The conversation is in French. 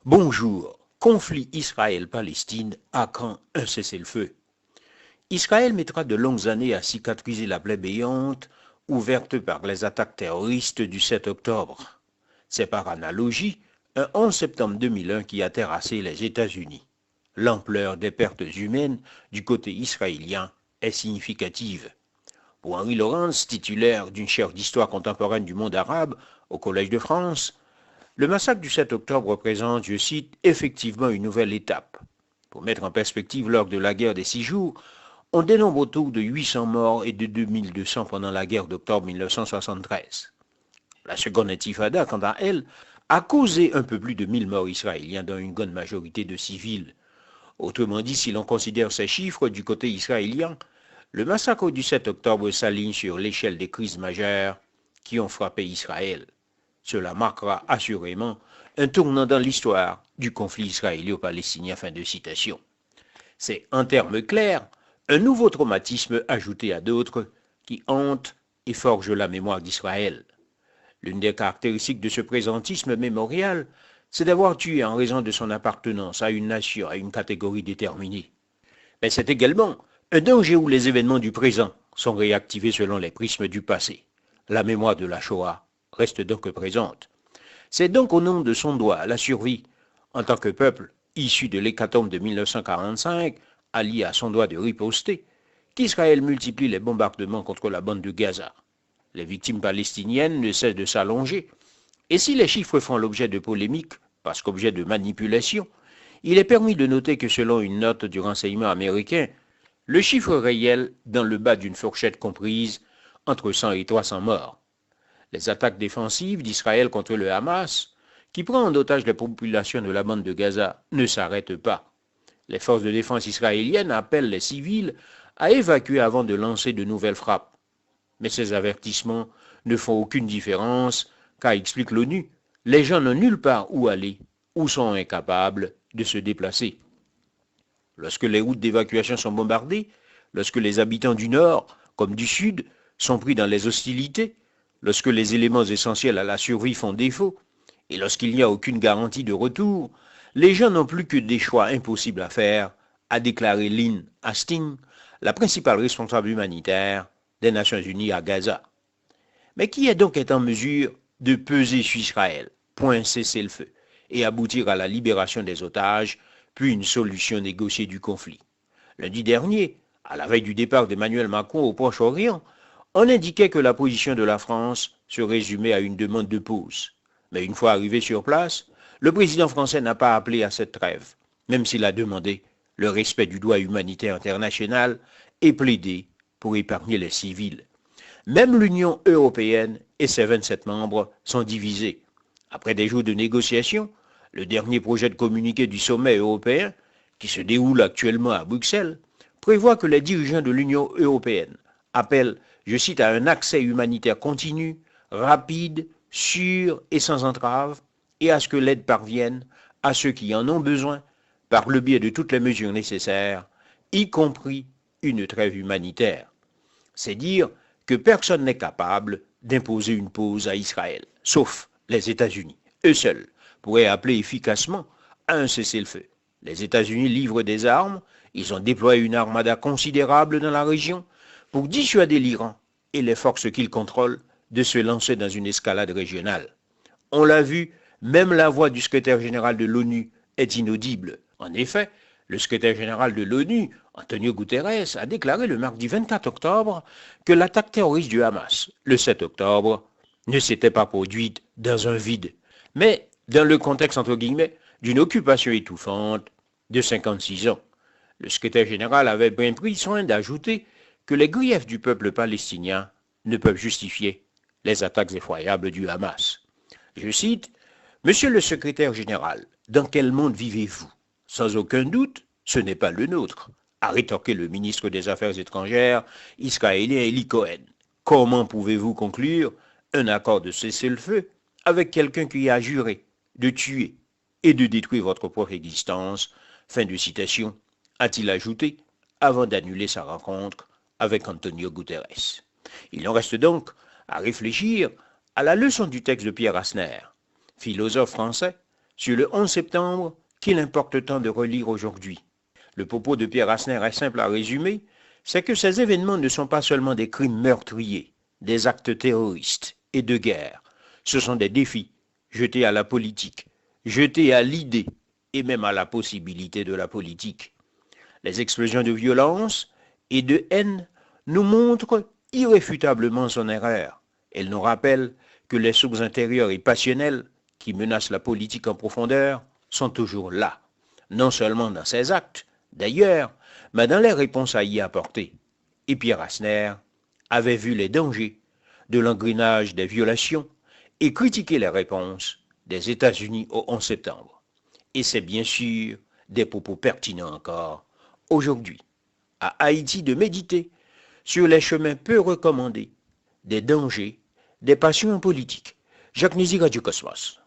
Bonjour. Conflit Israël-Palestine à quand un cessez-le-feu? Israël mettra de longues années à cicatriser la plaie béante ouverte par les attaques terroristes du 7 octobre. C'est par analogie un 11 septembre 2001 qui a terrassé les États-Unis. L'ampleur des pertes humaines du côté israélien est significative. Pour Henri Laurens, titulaire d'une chaire d'histoire contemporaine du monde arabe au Collège de France, le massacre du 7 octobre représente, je cite, effectivement une nouvelle étape. Pour mettre en perspective lors de la guerre des 6 jours, on dénombre autour de 800 morts et de 2200 pendant la guerre d'octobre 1973. La seconde intifada, quant à elle, a causé un peu plus de 1000 morts israéliens, dont une grande majorité de civils. Autrement dit, si l'on considère ces chiffres du côté israélien, le massacre du 7 octobre s'aligne sur l'échelle des crises majeures qui ont frappé Israël. Cela marquera assurément un tournant dans l'histoire du conflit israélo-palestinien. Fin de citation. C'est, en termes clairs, un nouveau traumatisme ajouté à d'autres qui hantent et forgent la mémoire d'Israël. L'une des caractéristiques de ce présentisme mémorial, c'est d'avoir tué en raison de son appartenance à une nation, à une catégorie déterminée. Mais c'est également un danger où les événements du présent sont réactivés selon les prismes du passé. La mémoire de la Shoah reste donc présente. C'est donc au nom de son droit, la survie, en tant que peuple issu de l'hécatombe de 1945, allié à son droit de riposter, qu'Israël multiplie les bombardements contre la bande de Gaza. Les victimes palestiniennes ne cessent de s'allonger, et si les chiffres font l'objet de polémiques, parce qu'objet de manipulation, il est permis de noter que selon une note du renseignement américain, le chiffre réel dans le bas d'une fourchette comprise entre 100 et 300 morts. Les attaques défensives d'Israël contre le Hamas, qui prend en otage les populations de la bande de Gaza, ne s'arrêtent pas. Les forces de défense israéliennes appellent les civils à évacuer avant de lancer de nouvelles frappes. Mais ces avertissements ne font aucune différence, car, explique l'ONU, les gens n'ont nulle part où aller ou sont incapables de se déplacer. Lorsque les routes d'évacuation sont bombardées, lorsque les habitants du Nord comme du Sud sont pris dans les hostilités, lorsque les éléments essentiels à la survie font défaut, et lorsqu'il n'y a aucune garantie de retour, les gens n'ont plus que des choix impossibles à faire, a déclaré Lynn Hastings, la principale responsable humanitaire des Nations Unies à Gaza. Mais qui est donc en mesure de peser sur Israël, point cessez-le-feu, et aboutir à la libération des otages, puis une solution négociée du conflit? Lundi dernier, à la veille du départ d'Emmanuel Macron au Proche-Orient, on indiquait que la position de la France se résumait à une demande de pause. Mais une fois arrivé sur place, le président français n'a pas appelé à cette trêve, même s'il a demandé le respect du droit humanitaire international et plaidé pour épargner les civils. Même l'Union européenne et ses 27 membres sont divisés. Après des jours de négociations, le dernier projet de communiqué du sommet européen, qui se déroule actuellement à Bruxelles, prévoit que les dirigeants de l'Union européenne appellent, je cite, à un accès humanitaire continu, rapide, sûr et sans entrave, et à ce que l'aide parvienne à ceux qui en ont besoin par le biais de toutes les mesures nécessaires, y compris une trêve humanitaire. C'est dire que personne n'est capable d'imposer une pause à Israël, sauf les États-Unis. Eux seuls pourraient appeler efficacement à un cessez-le-feu. Les États-Unis livrent des armes, ils ont déployé une armada considérable dans la région pour dissuader l'Iran et les forces qu'ils contrôlent de se lancer dans une escalade régionale. On l'a vu, même la voix du secrétaire général de l'ONU est inaudible. En effet, le secrétaire général de l'ONU, Antonio Guterres, a déclaré le mardi 24 octobre que l'attaque terroriste du Hamas, le 7 octobre, ne s'était pas produite dans un vide, mais dans le contexte, entre guillemets, d'une occupation étouffante de 56 ans. Le secrétaire général avait bien pris soin d'ajouter que les griefs du peuple palestinien ne peuvent justifier les attaques effroyables du Hamas. Je cite, « Monsieur le secrétaire général, dans quel monde vivez-vous? Sans aucun doute, ce n'est pas le nôtre, » a rétorqué le ministre des Affaires étrangères israélien Eli Cohen. Comment pouvez-vous conclure un accord de cessez-le-feu avec quelqu'un qui a juré de tuer et de détruire votre propre existence? Fin de citation, a-t-il ajouté, avant d'annuler sa rencontre avec Antonio Guterres. Il en reste donc à réfléchir à la leçon du texte de Pierre Asner, philosophe français, sur le 11 septembre qu'il importe tant de relire aujourd'hui. Le propos de Pierre Asner est simple à résumer, c'est que ces événements ne sont pas seulement des crimes meurtriers, des actes terroristes et de guerre. Ce sont des défis jetés à la politique, jetés à l'idée et même à la possibilité de la politique. Les explosions de violence et de haine nous montrent irréfutablement son erreur. Elles nous rappellent que les sources intérieures et passionnelles qui menacent la politique en profondeur sont toujours là, non seulement dans ses actes, d'ailleurs, mais dans les réponses à y apporter. Et Pierre Asner avait vu les dangers de l'engrenage des violations et critiqué les réponses des États-Unis au 11 septembre. Et c'est bien sûr des propos pertinents encore aujourd'hui à Haïti de méditer sur les chemins peu recommandés des dangers des passions politiques. Jacques Nizi, Radio Cosmos.